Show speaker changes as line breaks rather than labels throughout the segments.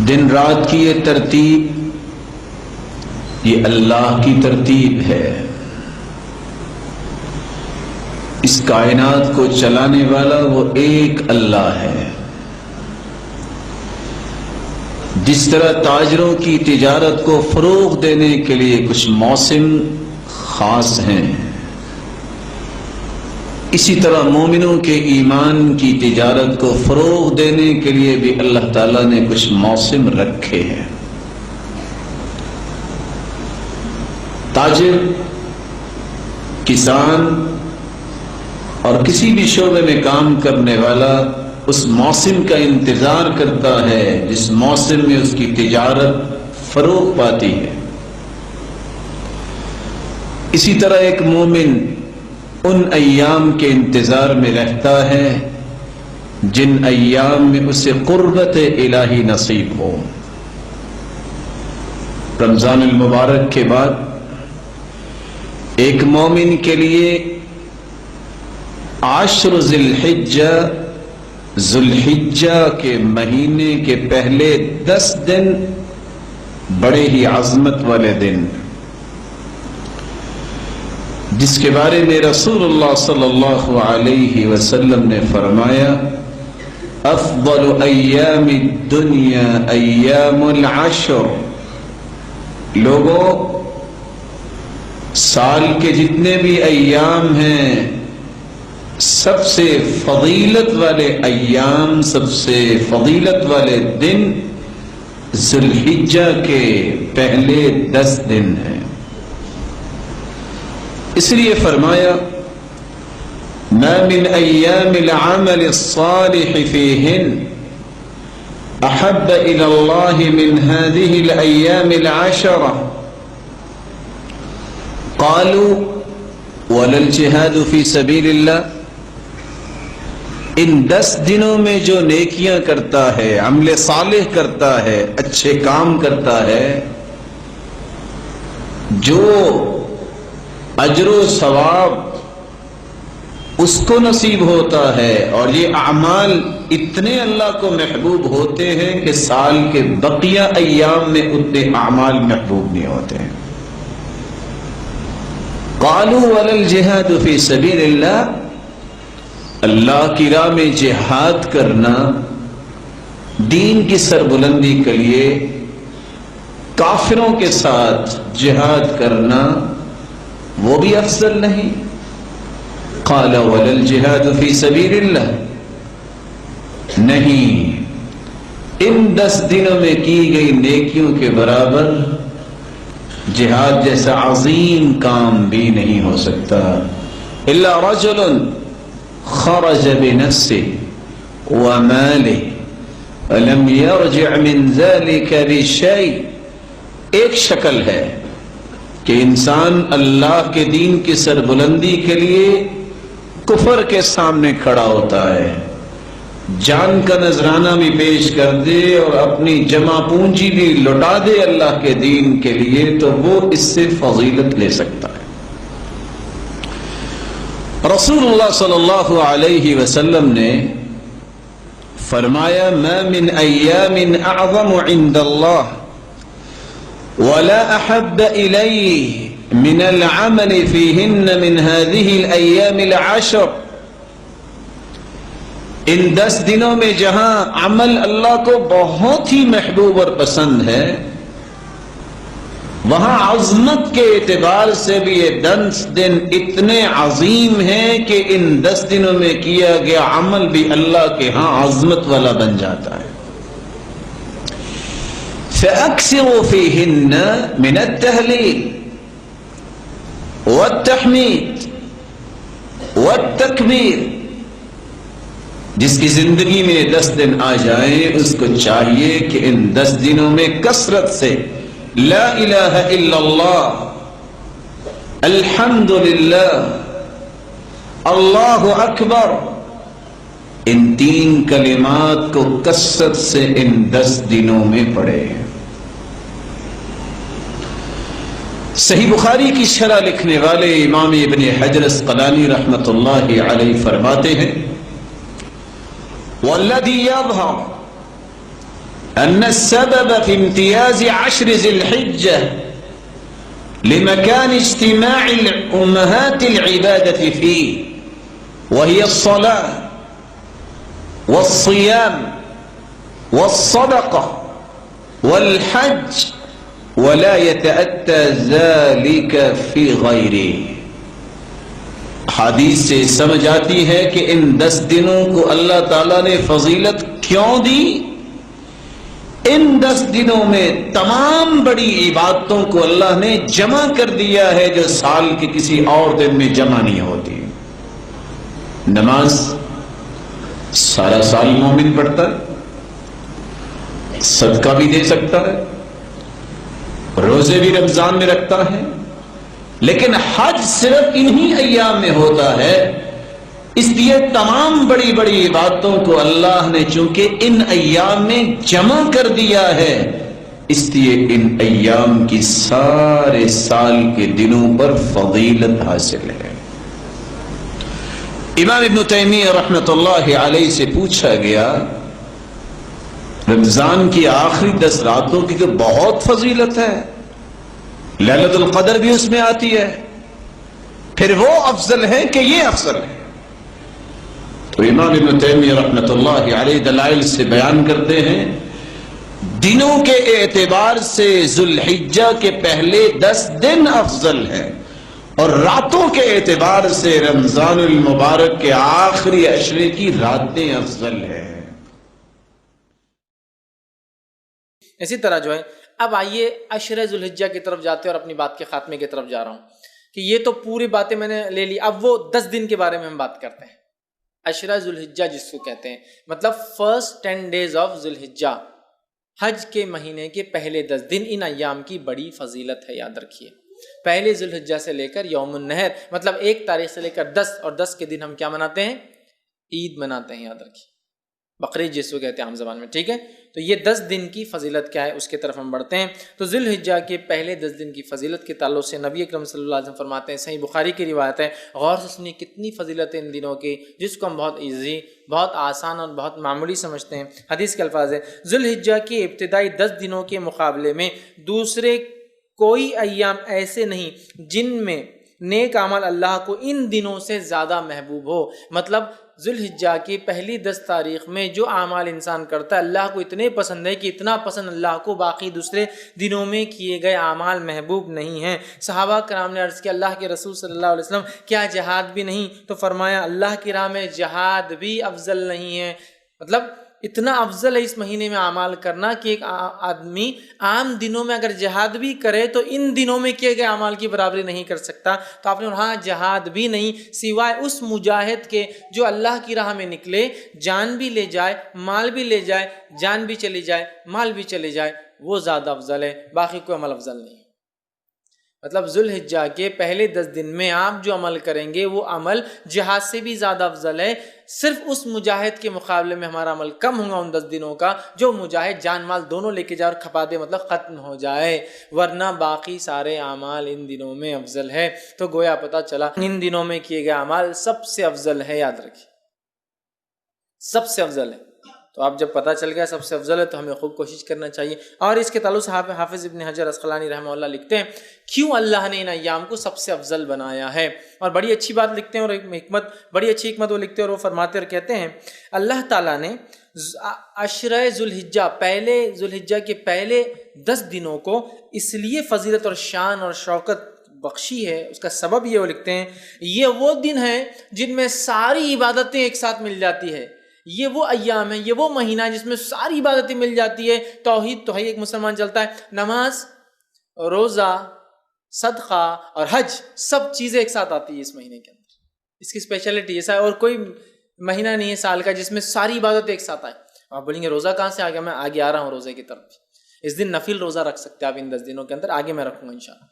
دن رات کی یہ ترتیب یہ اللہ کی ترتیب ہے۔ اس کائنات کو چلانے والا وہ ایک اللہ ہے۔ جس طرح تاجروں کی تجارت کو فروغ دینے کے لیے کچھ موسم خاص ہیں، اسی طرح مومنوں کے ایمان کی تجارت کو فروغ دینے کے لیے بھی اللہ تعالیٰ نے کچھ موسم رکھے ہیں۔ تاجر، کسان اور کسی بھی شعبے میں کام کرنے والا اس موسم کا انتظار کرتا ہے جس موسم میں اس کی تجارت فروغ پاتی ہے۔ اسی طرح ایک مومن ان ایام کے انتظار میں رہتا ہے جن ایام میں اسے قربت الہی نصیب ہو۔ رمضان المبارک کے بعد ایک مومن کے لیے عشر ذی الحجہ کے مہینے کے پہلے 10 دن بڑے ہی عظمت والے دن، جس کے بارے میں رسول اللہ صلی اللہ علیہ وسلم نے فرمایا افضل ایام الدنیا ایام العشر۔ لوگوں، سال کے جتنے بھی ایام ہیں سب سے فضیلت والے ایام، سب سے فضیلت والے دن ذی الحجہ کے پہلے 10 دن ہیں۔ اس لیے فرمایا ما من ایام العمل الصالح فیہن احب الی اللہ من هذه الایام العشرہ قالوا ولا الجہاد فی سبیل اللہ۔ ان 10 دنوں میں جو نیکیاں کرتا ہے، عمل صالح کرتا ہے، اچھے کام کرتا ہے، جو اجر و ثواب اس کو نصیب ہوتا ہے، اور یہ اعمال اتنے اللہ کو محبوب ہوتے ہیں کہ سال کے بقیہ ایام میں اتنے اعمال محبوب نہیں ہوتے ہیں۔ قالوا ولا الجہاد فی سبیل اللہ، اللہ کی راہ میں جہاد کرنا، دین کی سربلندی کے لیے کافروں کے ساتھ جہاد کرنا وہ بھی افضل نہیں؟ قال ولا الجہاد فی سبیل اللہ، نہیں، ان 10 دنوں میں کی گئی نیکیوں کے برابر جہاد جیسا عظیم کام بھی نہیں ہو سکتا۔ الا رجل خرج بنفسه وماله فلم يرجع من ذلك بشيء۔ ایک شکل ہے کہ انسان اللہ کے دین کی سربلندی کے لیے کفر کے سامنے کھڑا ہوتا ہے، جان کا نذرانہ بھی پیش کر دے اور اپنی جمع پونجی بھی لٹا دے اللہ کے دین کے لیے، تو وہ اس سے فضیلت لے سکتا ہے۔ رسول اللہ صلی اللہ علیہ وسلم نے فرمایا ما من ایام اعظم عند اللہ ولا احب الیہ من العمل فیہن من هذه الایام العشر۔ ان 10 دنوں میں جہاں عمل اللہ کو بہت ہی محبوب اور پسند ہے، وہاں عظمت کے اعتبار سے بھی یہ 10 دن اتنے عظیم ہیں کہ ان 10 دنوں میں کیا گیا عمل بھی اللہ کے ہاں عظمت والا بن جاتا ہے۔ فَأَكْثِرُوا فِيهِنَّ مِنَ التَّهْلِيلِ وَالتَّحْمِيدِ وَالتَّكْبِيرِ۔ جس کی زندگی میں 10 دن آ جائیں اس کو چاہیے کہ ان 10 دنوں میں کثرت سے لا الہ الا اللہ، الحمد للہ، اللہ اکبر، ان 3 کلمات کو کثرت سے ان 10 دنوں میں پڑھے۔ صحیح بخاری کی شرح لکھنے والے امام ابن حجر اسقلانی رحمۃ اللہ علیہ فرماتے ہیں والذی یظہر أن السبب في امتياز 10 ذي الحجة لمكان اجتماع أمهات العبادة فيه وهي الصلاة والصيام والصدقة والحج ولا يتأتى ذلك في غيره. حدیث سے سمجھ آتی ہے کہ ان 10 دنوں کو اللہ تعالیٰ نے فضیلت کیوں دی. ان 10 دنوں میں تمام بڑی عبادتوں کو اللہ نے جمع کر دیا ہے جو سال کے کسی اور دن میں جمع نہیں ہوتی. نماز سارا سال مومن پڑھتا ہے، صدقہ بھی دے سکتا ہے، روزے بھی رمضان میں رکھتا ہے، لیکن حج صرف انہی ایام میں ہوتا ہے. اس لیے تمام بڑی بڑی عبادتوں کو اللہ نے چونکہ ان ایام میں جمع کر دیا ہے، اس لیے ان ایام کی سارے سال کے دنوں پر فضیلت حاصل ہے. امام ابن تیمیہ رحمۃ اللہ علیہ سے پوچھا گیا رمضان کی آخری 10 راتوں کی تو بہت فضیلت ہے، لیلۃ القدر بھی اس میں آتی ہے، پھر وہ افضل ہے کہ یہ افضل ہے؟ تو امام ابن تیمیہ رحمۃ اللہ علیہ دلائل سے بیان کرتے ہیں دنوں کے اعتبار سے ذوالحجہ کے پہلے 10 دن افضل ہیں اور راتوں کے اعتبار سے رمضان المبارک کے آخری عشرے کی راتیں افضل ہیں.
اسی طرح جو ہے اب آئیے عشرہ ذوالحجہ کی طرف جاتے ہیں اور اپنی بات کے خاتمے کی طرف جا رہا ہوں کہ یہ تو پوری باتیں میں نے لے لی. اب وہ 10 دن کے بارے میں ہم بات کرتے ہیں. عشرہ ذوالحجہ جس کو کہتے ہیں مطلب فرسٹ 10 days آف ذوالحجہ، حج کے مہینے کے پہلے 10 دن. ان ایام کی بڑی فضیلت ہے، یاد رکھیے. پہلے ذوالحجہ سے لے کر یوم النحر مطلب 1 تاریخ سے لے کر 10 اور 10 کے دن ہم کیا مناتے ہیں؟ عید مناتے ہیں. یاد رکھیے بقرعید جس کو کہتے ہیں عام زبان میں. ٹھیک ہے، تو یہ 10 دن کی فضیلت کیا ہے اس کی طرف ہم بڑھتے ہیں. تو ذوالحجہ کے پہلے 10 دن کی فضیلت کے تعلق سے نبی اکرم صلی اللہ علیہ وسلم فرماتے ہیں، صحیح بخاری کی روایت ہے، غور سے سنیے کتنی فضیلت ہے ان دنوں کی جس کو ہم بہت ایزی، بہت آسان اور بہت معمولی سمجھتے ہیں. حدیث کے الفاظ ہے ذوالحجہ کے ابتدائی 10 دنوں کے مقابلے میں دوسرے کوئی ایام ایسے نہیں جن میں نیک عمل اللہ کو ان دنوں سے زیادہ محبوب ہو. مطلب ذوالحجہ کی پہلی 10 تاریخ میں جو اعمال انسان کرتا ہے اللہ کو اتنے پسند ہے کہ اتنا پسند اللہ کو باقی دوسرے دنوں میں کیے گئے اعمال محبوب نہیں ہیں. صحابہ کرام نے عرض کیا اللہ کے رسول صلی اللہ علیہ وسلم کیا جہاد بھی نہیں؟ تو فرمایا اللہ کی راہ میں جہاد بھی افضل نہیں ہے. مطلب اتنا افضل ہے اس مہینے میں اعمال کرنا کہ ایک آدمی عام دنوں میں اگر جہاد بھی کرے تو ان دنوں میں کیے گئے اعمال کی برابری نہیں کر سکتا. تو آپ نے ہاں جہاد بھی نہیں سوائے اس مجاہد کے جو اللہ کی راہ میں نکلے، جان بھی لے جائے، مال بھی لے جائے، جان بھی چلی جائے، مال بھی چلے جائے، وہ زیادہ افضل ہے، باقی کوئی عمل افضل نہیں. مطلب ذوالحجہ کے پہلے 10 دن میں آپ جو عمل کریں گے وہ عمل جہاد سے بھی زیادہ افضل ہے. صرف اس مجاہد کے مقابلے میں ہمارا عمل کم ہوگا ان 10 دنوں کا جو مجاہد جان مال دونوں لے کے جائے اور کھپا دے، مطلب ختم ہو جائے، ورنہ باقی سارے اعمال ان دنوں میں افضل ہے. تو گویا پتہ چلا ان دنوں میں کیے گئے اعمال سب سے افضل ہے. یاد رکھیے سب سے افضل ہے. تو آپ جب پتہ چل گیا سب سے افضل ہے تو ہمیں خوب کوشش کرنا چاہیے. اور اس کے تعلق سے حافظ ابن حجر عسقلانی رحمہ اللہ لکھتے ہیں کیوں اللہ نے ان ایام کو سب سے افضل بنایا ہے، اور بڑی اچھی بات لکھتے ہیں اور ایک حکمت، بڑی اچھی حکمت وہ لکھتے ہیں اور وہ فرماتے اور کہتے ہیں اللہ تعالیٰ نے عشرہ ذوالحجہ، پہلے ذوالحجہ کے پہلے 10 دنوں کو اس لیے فضیلت اور شان اور شوکت بخشی ہے. اس کا سبب یہ وہ لکھتے ہیں یہ وہ دن ہیں جن میں ساری عبادتیں ایک ساتھ مل جاتی ہے. یہ وہ ایام ہے، یہ وہ مہینہ ہے جس میں ساری عبادتیں مل جاتی ہے. توحید تو ہے ایک مسلمان چلتا ہے، نماز، روزہ، صدقہ اور حج، سب چیزیں ایک ساتھ آتی ہے اس مہینے کے اندر. اس کی اسپیشلٹی ایسا ہے اور کوئی مہینہ نہیں ہے سال کا جس میں ساری عبادتیں ایک ساتھ آئیں. آپ بولیں گے روزہ کہاں سے آ گیا؟ میں آگے آ رہا ہوں روزے کی طرف. اس دن نفل روزہ رکھ سکتے ہیں آپ ان 10 دنوں کے اندر، آگے میں رکھوں گا انشاءاللہ.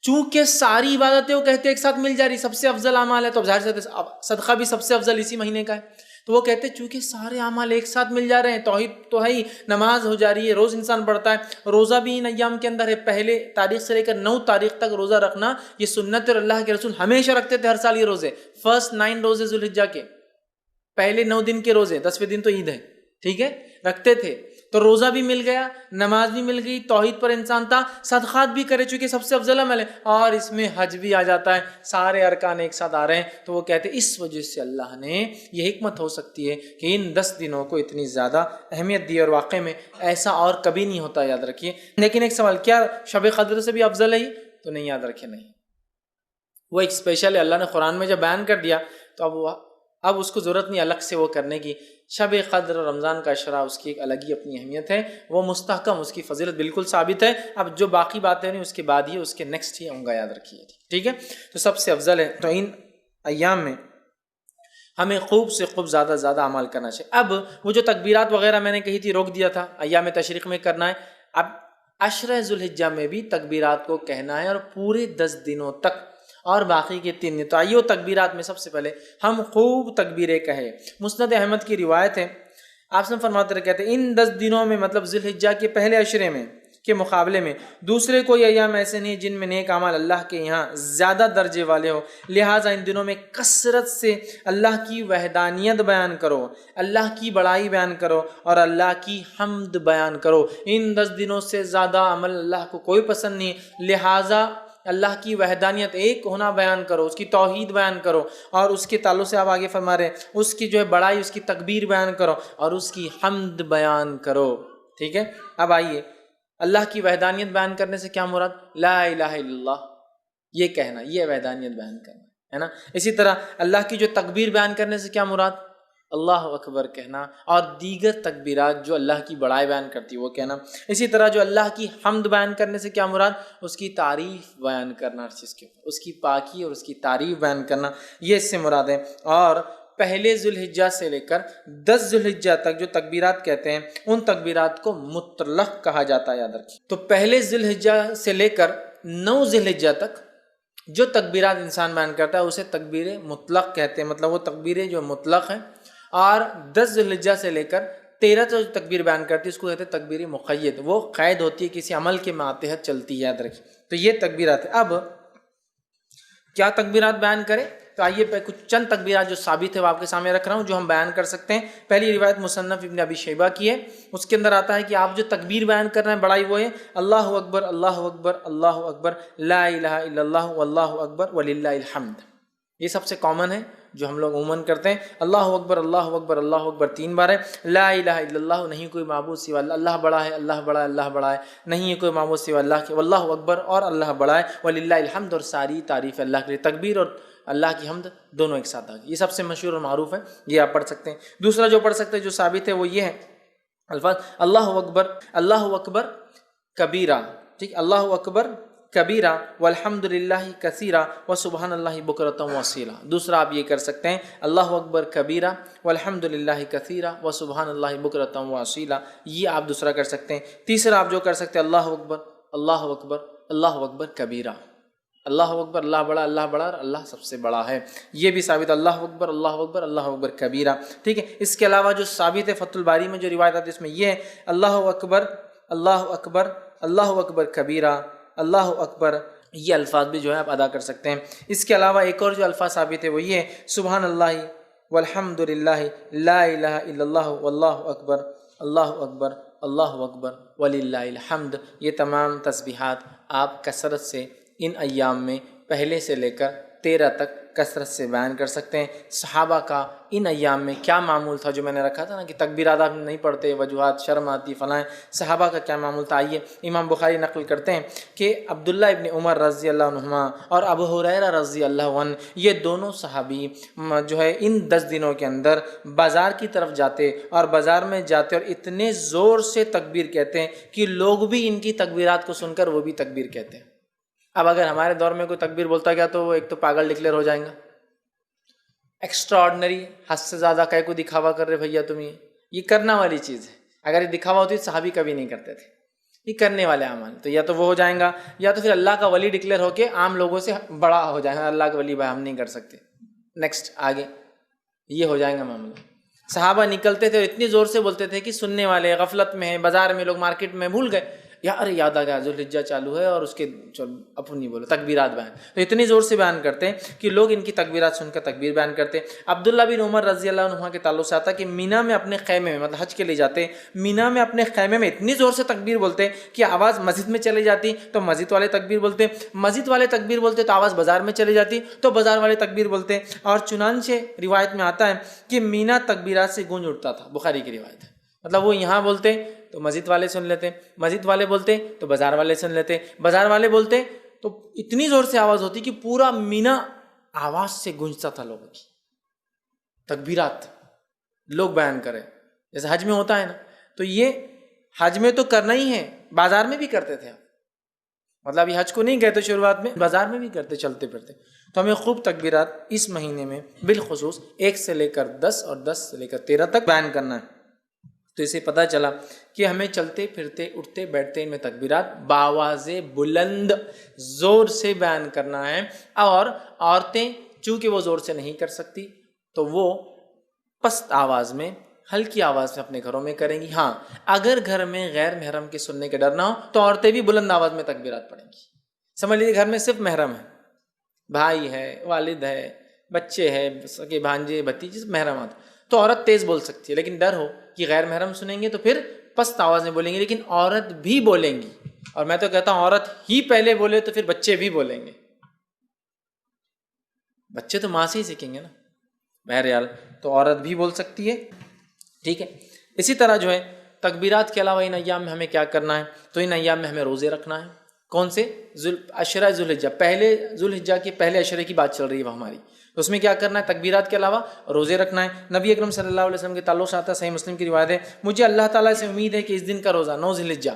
چونکہ ساری عبادتیں وہ کہتے ہیں ایک ساتھ مل جا رہی، سب سے افضل اعمال ہے، تو ظاہر سے صدقہ بھی سب سے افضل اسی مہینے کا ہے. تو وہ کہتے ہیں چونکہ سارے اعمال ایک ساتھ مل جا رہے ہیں، توحید تو ہے ہی، نماز ہو جا رہی ہے، روز انسان پڑھتا ہے، روزہ بھی ان ایام کے اندر ہے. پہلے تاریخ سے لے کر 9 تاریخ تک روزہ رکھنا یہ سنت، اور اللہ کے رسول ہمیشہ رکھتے تھے ہر سال یہ روزے. فرسٹ 9 روزے ذوالحجہ کے، پہلے 9 دن کے روزے، 10ویں دن تو عید ہے، ٹھیک ہے، رکھتے تھے. تو روزہ بھی مل گیا, نماز بھی مل گئی, توحید پر انسان تھا, صدقات بھی کرے چونکہ سب سے افضل عمل ہے, اور اس میں حج بھی آ جاتا ہے, سارے ارکان ایک ساتھ آ رہے ہیں. تو وہ کہتے ہیں اس وجہ سے اللہ نے, یہ حکمت ہو سکتی ہے کہ ان 10 دنوں کو اتنی زیادہ اہمیت دی, اور واقع میں ایسا اور کبھی نہیں ہوتا, یاد رکھیے. لیکن ایک سوال, کیا شب قدر سے بھی افضل ہے؟ تو نہیں, یاد رکھے نہیں, وہ ایک اسپیشل ہے. اللہ نے قرآن میں جب بیان کر دیا تو اب اس کو ضرورت نہیں الگ سے وہ کرنے کی. شب قدر رمضان کا عشرہ اس کی ایک الگ ہی اپنی اہمیت ہے, وہ مستحکم, اس کی فضیلت بالکل ثابت ہے. اب جو باقی باتیں نہیں اس کے بعد ہی, اس کے نیکسٹ ہی ہوں گا, یاد رکھیے. ٹھیک ہے, تو سب سے افضل ہے. تو ان ایام میں ہمیں خوب سے خوب زیادہ زیادہ عمل کرنا چاہیے. اب وہ جو تکبیرات وغیرہ میں نے کہی تھی روک دیا تھا, ایام تشریق میں کرنا ہے. اب عشرہ ذوالحجہ میں بھی تکبیرات کو کہنا ہے, اور پورے 10 دنوں تک, اور باقی کے 3 دن. تو آئیے تکبیرات میں سب سے پہلے ہم خوب تکبیریں کہیں. مسند احمد کی روایت ہے, آپ سے فرماتے رہے, کہتے ہیں ان 10 دنوں میں, مطلب ذوالحجہ کے پہلے عشرے میں کے مقابلے میں دوسرے کوئی ایام ایسے نہیں جن میں نیک اعمال اللہ کے یہاں زیادہ درجے والے ہو. لہٰذا ان دنوں میں کثرت سے اللہ کی وحدانیت بیان کرو, اللہ کی بڑائی بیان کرو, اور اللہ کی حمد بیان کرو. ان 10 دنوں سے زیادہ عمل اللہ کو کوئی پسند نہیں. لہٰذا اللہ کی وحدانیت, ایک ہونا بیان کرو, اس کی توحید بیان کرو, اور اس کے تعلق سے آپ آگے فرما رہے ہیں اس کی جو ہے بڑائی, اس کی تکبیر بیان کرو, اور اس کی حمد بیان کرو. ٹھیک ہے, اب آئیے اللہ کی وحدانیت بیان کرنے سے کیا مراد؟ لا الہ الا اللہ, یہ کہنا, یہ وحدانیت بیان کرنا ہے نا. اسی طرح اللہ کی جو تکبیر بیان کرنے سے کیا مراد؟ اللہ اکبر کہنا, اور دیگر تکبیرات جو اللہ کی بڑائی بیان کرتی ہے وہ کہنا. اسی طرح جو اللہ کی حمد بیان کرنے سے کیا مراد؟ اس کی تعریف بیان کرنا, ہر چیز کے اوپر اس کی پاکی اور اس کی تعریف بیان کرنا, یہ اس سے مراد ہے. اور پہلے ذوالحجہ سے لے کر 10 ذوالحجہ تک جو تکبیرات کہتے ہیں, ان تکبیرات کو مطلق کہا جاتا ہے, یاد رکھیے. تو پہلے ذوالحجہ سے لے کر 9 ذوالحجہ تک جو تکبیرات انسان بیان کرتا ہے اسے تکبیر مطلق کہتے ہیں, مطلب وہ تکبیریں جو مطلق ہیں. اور 10 ذوالحجہ سے لے کر 13 جو تکبیر بیان کرتی ہے اس کو کہتے ہیں تکبیر مقید, وہ قید ہوتی ہے, کسی عمل کے ماتحت چلتی ہے, یاد رکھیے. تو یہ تکبیرات ہیں. اب کیا تکبیرات بیان کریں؟ تو آئیے کچھ چند تکبیرات جو ثابت ہے وہ آپ کے سامنے رکھ رہا ہوں, جو ہم بیان کر سکتے ہیں. پہلی روایت مصنف ابن ابی شیبہ کی ہے, اس کے اندر آتا ہے کہ آپ جو تکبیر بیان کر رہے ہیں بڑائی وہ ہے اللہ اکبر اللہ اکبر اللہ اکبر لا الہ الا اللہ واللہ اکبر وللہ الحمد. یہ سب سے کامن ہے جو ہم لوگ عموماً کرتے ہیں. اللہ اکبر اللہ اکبر اللہ اکبر 3 بار ہے. لا الہ الا اللہ, نہیں کوئی معبود سوا اللہ, اللہ بڑا ہے اللہ بڑا ہے اللہ بڑا ہے, نہیں ہے کوئی معبود سوا اللہ کے, واللہ اکبر اور اللہ بڑا ہے, وللہ الحمد اور ساری تعریف اللہ کے لیے. تکبیر اور اللہ کی حمد دونوں ایک ساتھ آ گئی. یہ سب سے مشہور اور معروف ہے, یہ آپ پڑھ سکتے ہیں. دوسرا جو پڑھ سکتے ہیں جو ثابت ہے وہ یہ ہے الفاظ اللہ اکبر کبیرہ. ٹھیک, اللہ اکبر کبیرہ والحمد للہ کثیرہ وسبحان اللہ بکرۃ واصیلہ. دوسرا آپ یہ کر سکتے ہیں اللہ اکبر کبیرہ والحمد للہ کثیرہ وسبحان اللہ بکرۃ واصیلہ, یہ آپ دوسرا کر سکتے ہیں. تیسرا آپ جو کر سکتے ہیں اللہ اکبر اللہ اکبر اللہ اکبر کبیرہ, اللہ اکبر اللہ بڑا اور اللہ سب سے بڑا ہے, یہ بھی ثابت اللہ اکبر اللہ اکبر کبیرہ. ٹھیک ہے, اس کے علاوہ جو ثابت ہے فتح الباری میں جو روایت آتی ہے اس میں یہ ہے اللہ اکبر اللہ اکبر کبیرہ اللہ اکبر, یہ الفاظ بھی جو ہے آپ ادا کر سکتے ہیں. اس کے علاوہ ایک اور جو الفاظ ثابت ہے وہ یہ ہے سبحان اللہ والحمد للہ لا الہ الا اللہ واللہ اکبر اللہ اکبر وللہ الحمد. یہ تمام تسبیحات آپ کثرت سے ان ایام میں پہلے سے لے کر 13 تک کثرت سے بیان کر سکتے ہیں. صحابہ کا ان ایام میں کیا معمول تھا, جو میں نے رکھا تھا نا کہ تکبیرات آپ نہیں پڑھتے, وجوہات شرم آتی فلاں, صحابہ کا کیا معمول تھا. آئیے امام بخاری نقل کرتے ہیں کہ عبداللہ ابن عمر رضی اللہ عنہما اور ابو ہریرہ رضی اللہ عنہ, یہ دونوں صحابی جو ہے ان 10 دنوں کے اندر بازار کی طرف جاتے اور بازار میں جاتے اور اتنے زور سے تکبیر کہتے ہیں کہ لوگ بھی ان کی تکبیرات کو سن کر وہ بھی تکبیر کہتے ہیں. اب اگر ہمارے دور میں کوئی تکبیر بولتا گیا تو وہ ایک تو پاگل ڈکلیئر ہو جائیں گا, ایکسٹرا آرڈنری, حد سے زیادہ کہیں کو دکھاوا کر رہے بھیا تم, یہ کرنا والی چیز ہے. اگر یہ دکھاوا ہوتی تو صحابی کبھی نہیں کرتے تھے, یہ کرنے والے اعمال. تو یا تو وہ ہو جائیں گا یا تو پھر اللہ کا ولی ڈکلیئر ہو کے عام لوگوں سے بڑا ہو جائیں گا, اللہ کا ولی بھائی ہم نہیں کر سکتے, نیکسٹ آگے یہ ہو جائیں گا معاملہ. صحابہ نکلتے تھے اور اتنی زور سے بولتے تھے کہ سننے والے غفلت میں ہیں, بازار میں لوگ مارکیٹ میں بھول گئے. ارے یاد آ گیا ذوالحجہ چالو ہے اور اس کے اپنی بولو تکبیرات بیان، تو اتنی زور سے بیان کرتے ہیں کہ لوگ ان کی تکبیرات سن کر تکبیر بیان کرتے ہیں۔ عبداللہ بن عمر رضی اللہ عنہ کے تعلق سے آتا کہ مینا میں اپنے خیمے میں، مطلب حج کے لیے جاتے، مینا میں اپنے خیمے میں اتنی زور سے تکبیر بولتے کہ آواز مسجد میں چلی جاتی تو مسجد والے تکبیر بولتے، مسجد والے تکبیر بولتے تو آواز بازار میں چلی جاتی تو بازار والے تکبیر بولتے، اور چنانچہ روایت میں آتا ہے کہ مینا تکبیرات سے گونج اٹھتا تھا، بخاری کی روایت ہے۔ مطلب وہ یہاں بولتے تو مسجد والے سن لیتے، مسجد والے بولتے تو بازار والے سن لیتے، بازار والے بولتے تو اتنی زور سے آواز ہوتی کہ پورا مینا آواز سے گونجتا تھا لوگوں کی تکبیرات لوگ بیان کریں، جیسے حج میں ہوتا ہے نا، تو یہ حج میں تو کرنا ہی ہے، بازار میں بھی کرتے تھے، مطلب یہ حج کو نہیں کہتے شروعات میں، بازار میں بھی کرتے چلتے پھرتے۔ تو ہمیں خوب تکبیرات اس مہینے میں بالخصوص 1 سے لے کر 10 اور 10 سے لے کر 13 تک بیان کرنا ہے۔ تو اسے پتہ چلا کہ ہمیں چلتے پھرتے اٹھتے بیٹھتے ان میں تکبیرات بآواز بلند زور سے بیان کرنا ہے، اور عورتیں چونکہ وہ زور سے نہیں کر سکتی تو وہ پست آواز میں ہلکی آواز میں اپنے گھروں میں کریں گی۔ ہاں اگر گھر میں غیر محرم کے سننے کے ڈر نہ ہو تو عورتیں بھی بلند آواز میں تکبیرات پڑھیں گی۔ سمجھ لیجیے گھر میں صرف محرم ہے، بھائی ہے، والد ہے، بچے ہے، سگے بھانجے بھتیجے، محرمات، تو عورت تیز بول سکتی ہے، لیکن ڈر ہو کہ غیر محرم سنیں گے تو پھر پست آواز میں بولیں گے، لیکن عورت بھی بولیں گی، اور میں تو کہتا ہوں عورت ہی پہلے بولے تو پھر بچے بھی بولیں گے، بچے تو ماں سے ہی سیکھیں گے نا، بہرحال تو عورت بھی بول سکتی ہے، ٹھیک ہے۔ اسی طرح جو ہے تکبیرات کے علاوہ ان ایام میں ہمیں کیا کرنا ہے، تو ان ایام میں ہمیں روزے رکھنا ہے۔ کون سے؟ عشرہ ذوالحجہ، پہلے ذوالحجہ کے پہلے عشرے کی بات چل رہی ہے وہ ہماری، اس میں کیا کرنا ہے؟ تکبیرات کے علاوہ روزے رکھنا ہے۔ نبی اکرم صلی اللہ علیہ وسلم کے تعلق سے آتا ہے، صحیح مسلم کی روایت ہے، مجھے اللہ تعالیٰ سے امید ہے کہ اس دن کا روزہ 9 ذوالحجہ،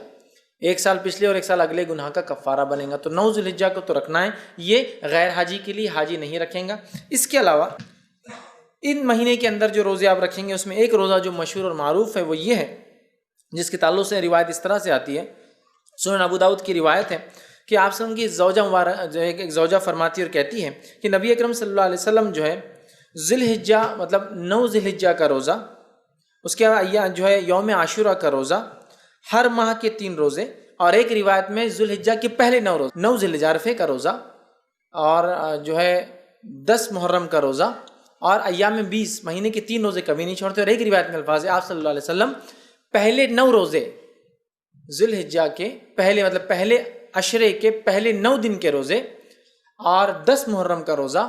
1 سال پچھلے اور 1 سال اگلے گناہ کا کفارہ بنے گا، تو 9 ذوالحجہ کو تو رکھنا ہے، یہ غیر حاجی کے لیے، حاجی نہیں رکھیں گا۔ اس کے علاوہ ان مہینے کے اندر جو روزے آپ رکھیں گے اس میں ایک روزہ جو مشہور اور معروف ہے وہ یہ ہے، جس کے تعلق سے روایت اس طرح سے آتی ہے، سنن ابو داؤد کی روایت ہے کہ آپ صلی اللہ علیہ وسلم کی زوجہ مبارک جو ہے ایک زوجہ فرماتی اور کہتی ہے کہ نبی اکرم صلی اللہ علیہ وسلم جو ہے ذوالحجہ مطلب 9 ذوالحجہ کا روزہ، اس کے بعد جو ہے یوم عاشورہ کا روزہ، ہر ماہ کے 3 روزے، اور ایک روایت میں ذوالحجہ کے پہلے 9 روزے، 9 ذوالحجہ عرفے کا روزہ، اور جو ہے 10 محرم کا روزہ، اور ایام 20 مہینے کے 3 روزے کبھی نہیں چھوڑتے۔ اور ایک روایت میں الفاظ ہے آپ صلی اللہ علیہ وسلم پہلے 9 روزے ذوالحجہ کے پہلے مطلب پہلے عشرے کے پہلے 9 دن کے روزے، اور 10 محرم کا روزہ،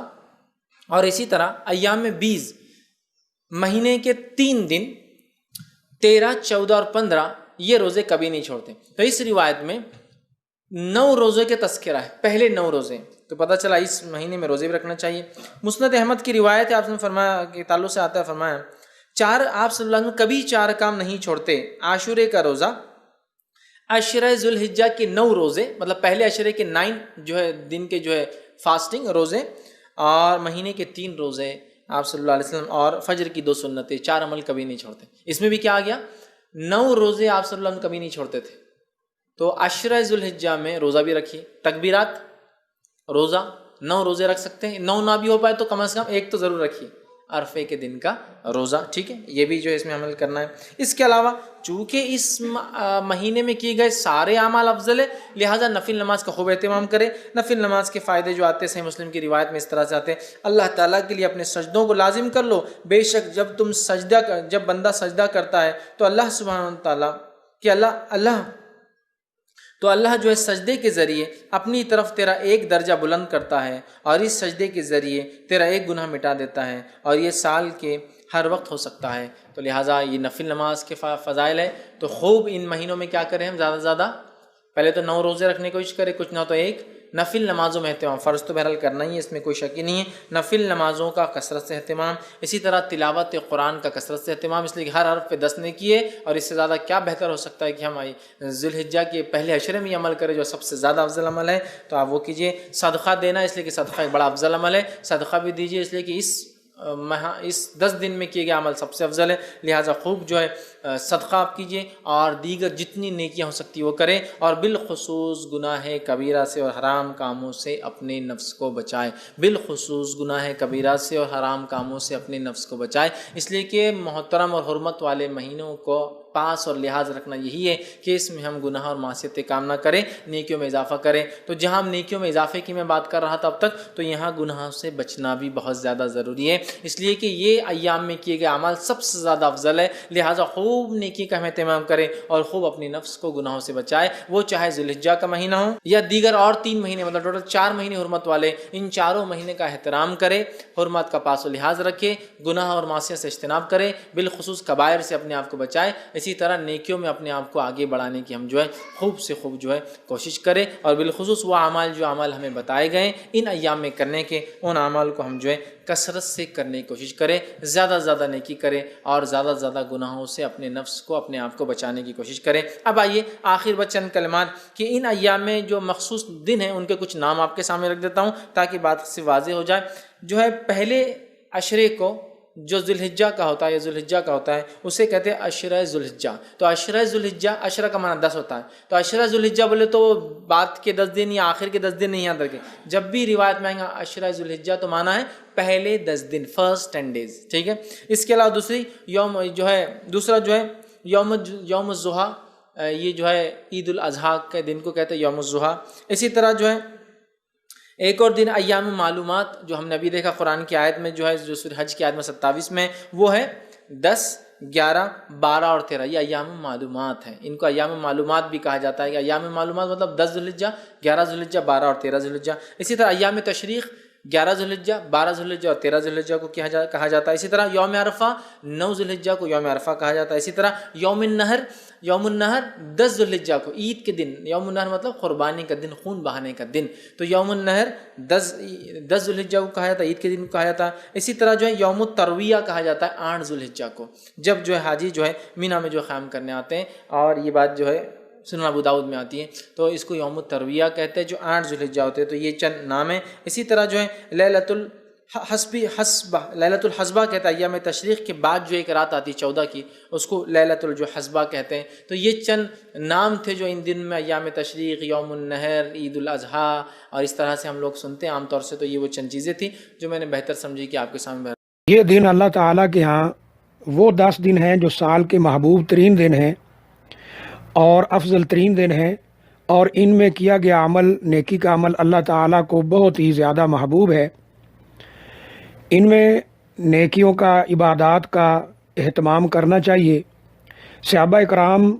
اور اسی طرح ایام 20 مہینے کے 3 دن 13، 14 اور 15 یہ روزے کبھی نہیں چھوڑتے۔ تو اس روایت میں 9 روزے کے تذکرہ ہے، پہلے 9 روزے، تو پتہ چلا اس مہینے میں روزے بھی رکھنا چاہیے۔ مسند احمد کی روایت ہے، آپ نے فرمایا کہ تعلق سے آتا ہے، فرمایا آپ صلی اللہ علیہ وسلم کبھی 4 کام نہیں چھوڑتے، عاشورے کا روزہ، عشرہ ذوالحجہ کے 9 روزے، مطلب پہلے عشرے کے 9 جو ہے دن کے جو ہے فاسٹنگ روزے، اور مہینے کے 3 روزے آپ صلی اللہ علیہ وسلم، اور فجر کی 2 سنتیں، 4 عمل کبھی نہیں چھوڑتے۔ اس میں بھی کیا آ گیا؟ 9 روزے آپ صلی اللہ علیہ وسلم کبھی نہیں چھوڑتے تھے۔ تو عشرہ ذوالحجہ میں روزہ بھی رکھیے، تکبیرات، روزہ، 9 روزے رکھ سکتے ہیں، 9 نہ بھی ہو پائے تو کم از کم 1 تو ضرور رکھیے، عرفے کے دن کا روزہ، ٹھیک ہے، یہ بھی جو ہے اس میں عمل کرنا ہے۔ اس کے علاوہ چونکہ اس مہینے میں کیے گئے سارے اعمال افضل ہے، لہٰذا نفل نماز کا خوب اہتمام کرے۔ نفل نماز کے فائدے جو آتے ہیں صحیح مسلم کی روایت میں اس طرح سے آتے ہیں، اللہ تعالیٰ کے لیے اپنے سجدوں کو لازم کر لو، بے شک جب بندہ سجدہ کرتا ہے تو اللہ سبحانہ تعالیٰ کہ اللہ جو ہے سجدے کے ذریعے اپنی طرف تیرا 1 درجہ بلند کرتا ہے، اور اس سجدے کے ذریعے تیرا 1 گناہ مٹا دیتا ہے، اور یہ سال کے ہر وقت ہو سکتا ہے۔ تو لہٰذا یہ نفل نماز کے فضائل ہے، تو خوب ان مہینوں میں کیا کریں ہم زیادہ سے زیادہ، پہلے تو 9 روزے رکھنے کی کوشش کریں، کچھ نہ تو 1 نفل نمازوں میں اہتمام، فرض تو بہرحال کرنا ہی ہے، اس میں کوئی شک ہی نہیں ہے، نفل نمازوں کا کثرت سے اہتمام، اسی طرح تلاوت قرآن کا کثرت سے اہتمام، اس لیے کہ ہر حرف پہ 10 نیکی ہے، اور اس سے زیادہ کیا بہتر ہو سکتا ہے کہ ہم ذوالحجہ کے پہلے عشرے میں یہ عمل کریں جو سب سے زیادہ افضل عمل ہے، تو آپ وہ کیجئے۔ صدقہ دینا، اس لیے کہ صدقہ ایک بڑا افضل عمل ہے، صدقہ بھی دیجیے، اس لیے کہ اس 10 دن میں کیے گئے عمل سب سے افضل ہے، لہٰذا خوب جو ہے صدقہ آپ کیجئے اور دیگر جتنی نیکیاں ہو سکتی وہ کریں، اور بالخصوص گناہ کبیرہ سے اور حرام کاموں سے اپنے نفس کو بچائے، بالخصوص گناہ کبیرہ سے اور حرام کاموں سے اپنے نفس کو بچائے، اس لیے کہ محترم اور حرمت والے مہینوں کو پاس اور لحاظ رکھنا یہی ہے کہ اس میں ہم گناہ اور معصیت کام نہ کریں، نیکیوں میں اضافہ کریں۔ تو جہاں ہم نیکیوں میں اضافے کی میں بات کر رہا تھا اب تک، تو یہاں گناہوں سے بچنا بھی بہت زیادہ ضروری ہے، اس لیے کہ یہ ایام میں کیے گئے اعمال سب سے زیادہ افضل ہے، لہٰذا خوب نیکی کا ہم اہتمام کریں اور خوب اپنی نفس کو گناہوں سے بچائے، وہ چاہے ذوالحجہ کا مہینہ ہو یا دیگر اور 3 مہینے، مطلب ٹوٹل 4 مہینے حرمت والے، ان چاروں مہینے کا احترام کرے، حرمت کا پاس و لحاظ رکھے، گناہ اور معصیت سے اجتناب کرے، بالخصوص کبائر سے اپنے آپ کو بچائے، اسی طرح نیکیوں میں اپنے آپ کو آگے بڑھانے کی ہم خوب سے خوب کوشش کریں، اور بالخصوص وہ جو اعمال ہمیں بتائے گئے ان ایام میں کرنے کے، ان اعمال کو ہم کثرت سے کرنے کی کوشش کریں، زیادہ سے زیادہ نیکی کریں اور زیادہ سے زیادہ گناہوں سے اپنے نفس کو، اپنے آپ کو بچانے کی کوشش کریں۔ اب آئیے آخر چند کلمات کہ ان ایام میں جو مخصوص دن ہیں ان کے کچھ نام آپ کے سامنے رکھ دیتا ہوں تاکہ بات سے واضح ہو جائے۔ پہلے عشرے کو جو ذوالحجہ کا ہوتا ہے یا ذوالحجہ کا ہوتا ہے اسے کہتے ہیں عشرہ ذوالحجہ۔ تو عشرہ ذوالحجہ، عشرہ کا معنی 10 ہوتا ہے، تو عشرہ ذوالحجہ بولے تو بعد کے 10 دن یا آخر کے 10 دن نہیں یاد رکھے، جب بھی روایت میں آئیں گا عشرہ ذوالحجہ تو معنی ہے پہلے 10 دن، فرسٹ 10 days، ٹھیک ہے۔ اس کے علاوہ دوسرا یوم الضحیٰ، یہ عید الاضحیٰ کے دن کو کہتے ہیں یوم الضحیٰ۔ اسی طرح ایک اور دن ایام معلومات، جو ہم نے ابھی دیکھا قرآن کی آیت میں جو سورہ حج کی آیت میں 27 میں، وہ ہے 10، 11، 12 اور 13، یہ ایام معلومات ہیں، ان کو ایام معلومات بھی کہا جاتا ہے کہ ایام معلومات مطلب 10 ذوالحجہ، 11 ذوالحجہ، 12 اور 13 ذوالحجہ۔ اسی طرح ایام تشریق 11 ذوالحجہ، 12 ذوالحجہ اور 13 ذوالحجہ کو کہا جاتا ہے۔ اسی طرح یوم عرفہ 9 ذوالحجہ کو یوم عرفہ کہا جاتا ہے۔ اسی طرح یوم النہر 10 ذوالحجہ کو، عید کے دن، یوم النہر مطلب قربانی کا دن، خون بہانے کا دن، تو یوم النہر 10 ذوالحجہ کو کہا جاتا ہے، عید کے دن کو کہا جاتا ہے۔ اسی طرح یوم الترویہ کہا جاتا ہے 8 ذوالحجہ کو، جب حاجی مینا میں قیام کرنے آتے ہیں، اور یہ بات سنن ابو داؤد میں آتی ہے، تو اس کو یوم الترویہ کہتے ہیں، جو 8 ذوالحجہ ہوتے ہیں۔ تو یہ چند نام ہیں۔ اسی طرح لیلۃ الحسبہ کہتا ہے، ایام تشریق کے بعد ایک رات آتی ہے 14 کی، اس کو لیلۃ الحسبہ کہتے ہیں۔ تو یہ چند نام تھے جو ان دن میں ایام تشریق، یوم النہر، عید الاضحیٰ اور اس طرح سے ہم لوگ سنتے ہیں عام طور سے۔ تو یہ وہ چند چیزیں تھیں جو میں نے بہتر سمجھی کہ آپ کے سامنے
یہ دن اللہ تعالیٰ کے ہاں وہ 10 دن ہیں جو سال کے محبوب ترین دن ہیں اور افضل ترین دن ہیں، اور ان میں کیا گیا عمل، نیکی کا عمل اللہ تعالیٰ کو بہت ہی زیادہ محبوب ہے۔ ان میں نیکیوں کا، عبادات کا اہتمام کرنا چاہیے۔ صحابہ کرام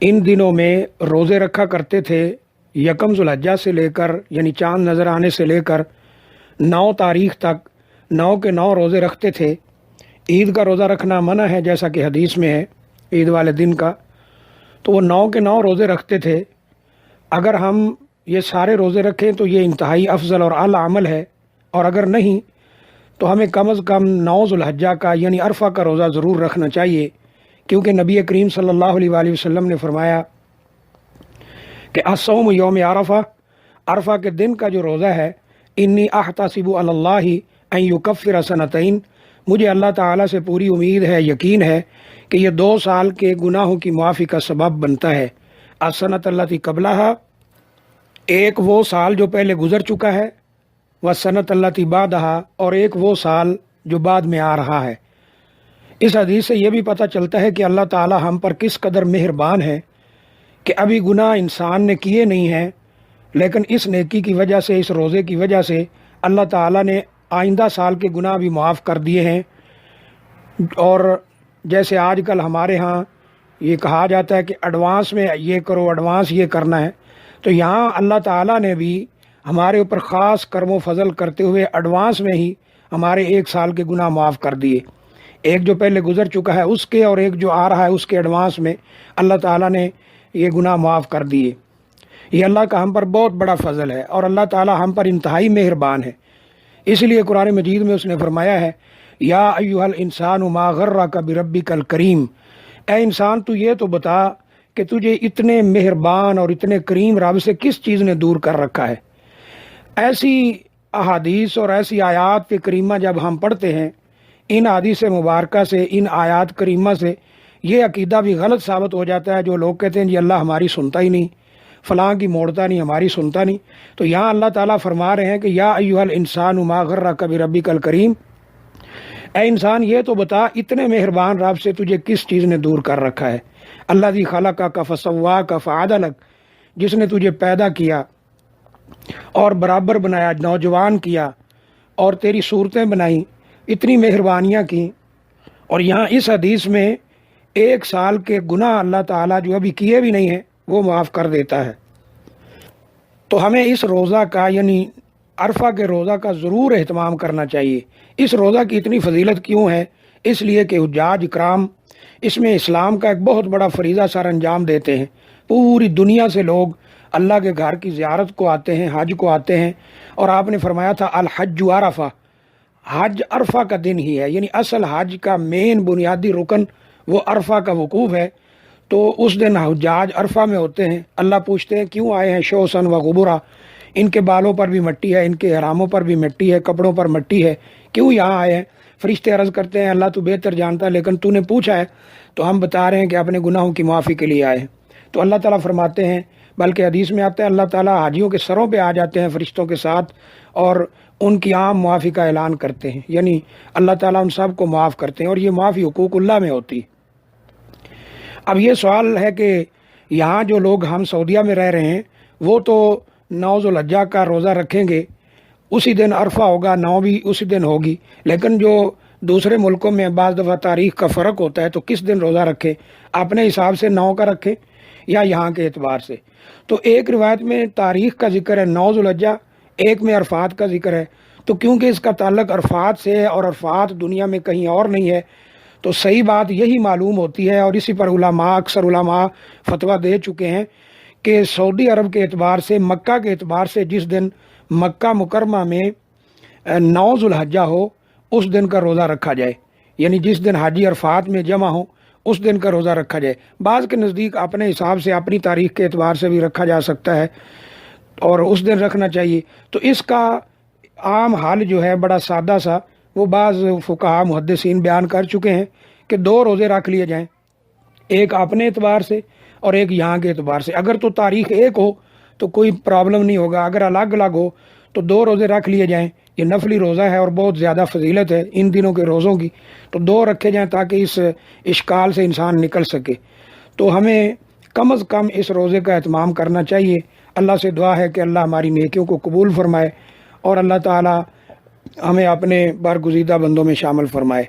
ان دنوں میں روزے رکھا کرتے تھے، یکم ذوالحجہ سے لے کر، یعنی چاند نظر آنے سے لے کر 9 تاریخ تک 9 کے 9 روزے رکھتے تھے۔ عید کا روزہ رکھنا منع ہے جیسا کہ حدیث میں ہے، عید والے دن کا، تو وہ 9 کے 9 روزے رکھتے تھے۔ اگر ہم یہ سارے روزے رکھیں تو یہ انتہائی افضل اور اعلیٰ عمل ہے، اور اگر نہیں تو ہمیں کم از کم 9 ذوالحجہ کا یعنی عرفہ کا روزہ ضرور رکھنا چاہیے، کیونکہ نبی کریم صلی اللہ علیہ وآلہ وسلم نے فرمایا کہ الصوم یوم عرفہ، عرفہ کے دن کا جو روزہ ہے، انی احتسب علی اللہ ان یکفر سنتین، مجھے اللہ تعالیٰ سے پوری امید ہے، یقین ہے کہ یہ 2 سال کے گناہوں کی معافی کا سبب بنتا ہے۔ السنۃ التی قبلہا، ایک وہ سال جو پہلے گزر چکا ہے، والسنۃ التی بعدہا، اور ایک وہ سال جو بعد میں آ رہا ہے۔ اس حدیث سے یہ بھی پتہ چلتا ہے کہ اللہ تعالیٰ ہم پر کس قدر مہربان ہے کہ ابھی گناہ انسان نے کیے نہیں ہیں، لیکن اس نیکی کی وجہ سے، اس روزے کی وجہ سے اللہ تعالیٰ نے آئندہ سال کے گناہ بھی معاف کر دیے ہیں۔ اور جیسے آج کل ہمارے ہاں یہ کہا جاتا ہے کہ ایڈوانس میں یہ کرو، ایڈوانس یہ کرنا ہے، تو یہاں اللہ تعالیٰ نے بھی ہمارے اوپر خاص کرم و فضل کرتے ہوئے ایڈوانس میں ہی ہمارے 1 سال کے گناہ معاف کر دیے، ایک جو پہلے گزر چکا ہے اس کے، اور ایک جو آ رہا ہے اس کے ایڈوانس میں اللہ تعالیٰ نے یہ گناہ معاف کر دیے۔ یہ اللہ کا ہم پر بہت بڑا فضل ہے، اور اللہ تعالیٰ ہم پر انتہائی مہربان ہے۔ اس لیے قرآن مجید میں اس نے فرمایا ہے، یا ایھا الانسان ما غرک بربک الکریم، اے انسان تو یہ تو بتا کہ تجھے اتنے مہربان اور اتنے کریم رب سے کس چیز نے دور کر رکھا ہے۔ ایسی احادیث اور ایسی آیات کریمہ جب ہم پڑھتے ہیں، ان حدیث مبارکہ سے، ان آیات کریمہ سے یہ عقیدہ بھی غلط ثابت ہو جاتا ہے. جو لوگ کہتے ہیں جی اللہ ہماری سنتا ہی نہیں، فلاں کی موڑتا نہیں، ہماری سنتا نہیں، تو یہاں اللہ تعالیٰ فرما رہے ہیں کہ یا ایھا الانسان ما غرک بربک الکریم، اے انسان یہ تو بتا اتنے مہربان رب سے تجھے کس چیز نے دور کر رکھا ہے. الذی خلقک فسواک فعدلک، جس نے تجھے پیدا کیا اور برابر بنایا، نوجوان کیا اور تیری صورتیں بنائیں، اتنی مہربانیاں کی. اور یہاں اس حدیث میں 1 سال کے گناہ اللہ تعالیٰ جو ابھی کیے بھی نہیں ہیں وہ معاف کر دیتا ہے. تو ہمیں اس روزہ کا یعنی عرفہ کے روزہ کا ضرور اہتمام کرنا چاہیے. اس روزہ کی اتنی فضیلت کیوں ہے؟ اس لیے کہ حجاج اکرام اس میں اسلام کا ایک بہت بڑا فریضہ سر انجام دیتے ہیں. پوری دنیا سے لوگ اللہ کے گھر کی زیارت کو آتے ہیں، حج کو آتے ہیں. اور آپ نے فرمایا تھا الحج عرفہ، حج عرفہ کا دن ہی ہے، یعنی اصل حج کا مین بنیادی رکن وہ عرفہ کا وقوف ہے. تو اس دن حجاج عرفہ میں ہوتے ہیں. اللہ پوچھتے ہیں کیوں آئے ہیں شوسن و غبرا، ان کے بالوں پر بھی مٹی ہے، ان کے احراموں پر بھی مٹی ہے، کپڑوں پر مٹی ہے، کیوں یہاں آئے ہیں؟ فرشتے عرض کرتے ہیں اللہ تو بہتر جانتا ہے، لیکن تو نے پوچھا ہے تو ہم بتا رہے ہیں کہ اپنے گناہوں کی معافی کے لیے آئے ہیں. تو اللہ تعالیٰ فرماتے ہیں، بلکہ حدیث میں آتا ہے اللہ تعالیٰ حاجیوں کے سروں پہ آ جاتے ہیں فرشتوں کے ساتھ اور ان کی عام معافی کا اعلان کرتے ہیں، یعنی اللہ تعالیٰ ان سب کو معاف کرتے ہیں، اور یہ معافی حقوق اللہ میں ہوتی ہے. اب یہ سوال ہے کہ یہاں جو لوگ ہم سعودیہ میں رہ رہے ہیں وہ تو 9 ذوالحجہ کا روزہ رکھیں گے، اسی دن عرفہ ہوگا، 9 بھی اسی دن ہوگی، لیکن جو دوسرے ملکوں میں بعض دفعہ تاریخ کا فرق ہوتا ہے تو کس دن روزہ رکھیں؟ اپنے حساب سے 9 کا رکھیں یا یہاں کے اعتبار سے؟ تو ایک روایت میں تاریخ کا ذکر ہے 9 ذوالحجہ، ایک میں عرفات کا ذکر ہے. تو کیونکہ اس کا تعلق عرفات سے ہے اور عرفات دنیا میں کہیں اور نہیں ہے، تو صحیح بات یہی معلوم ہوتی ہے. اور اسی پر اکثر علماء فتویٰ دے چکے ہیں کہ سعودی عرب کے اعتبار سے، مکہ کے اعتبار سے جس دن مکہ مکرمہ میں 9 ذوالحجہ ہو اس دن کا روزہ رکھا جائے، یعنی جس دن حاجی عرفات میں جمع ہو اس دن کا روزہ رکھا جائے. بعض کے نزدیک اپنے حساب سے اپنی تاریخ کے اعتبار سے بھی رکھا جا سکتا ہے اور اس دن رکھنا چاہیے. تو اس کا عام حال جو ہے بڑا سادہ سا، وہ بعض فقہاء محدثین بیان کر چکے ہیں کہ 2 روزے رکھ لیے جائیں، ایک اپنے اعتبار سے اور ایک یہاں کے اعتبار سے. اگر تو تاریخ ایک ہو تو کوئی پرابلم نہیں ہوگا، اگر الگ الگ ہو تو 2 روزے رکھ لیے جائیں. یہ نفلی روزہ ہے اور بہت زیادہ فضیلت ہے ان دنوں کے روزوں کی، تو 2 رکھے جائیں تاکہ اس اشکال سے انسان نکل سکے. تو ہمیں کم از کم اس روزے کا اہتمام کرنا چاہیے. اللہ سے دعا ہے کہ اللہ ہماری نیکیوں کو قبول فرمائے اور اللہ تعالی ہمیں اپنے برگزیدہ بندوں میں شامل فرمائے.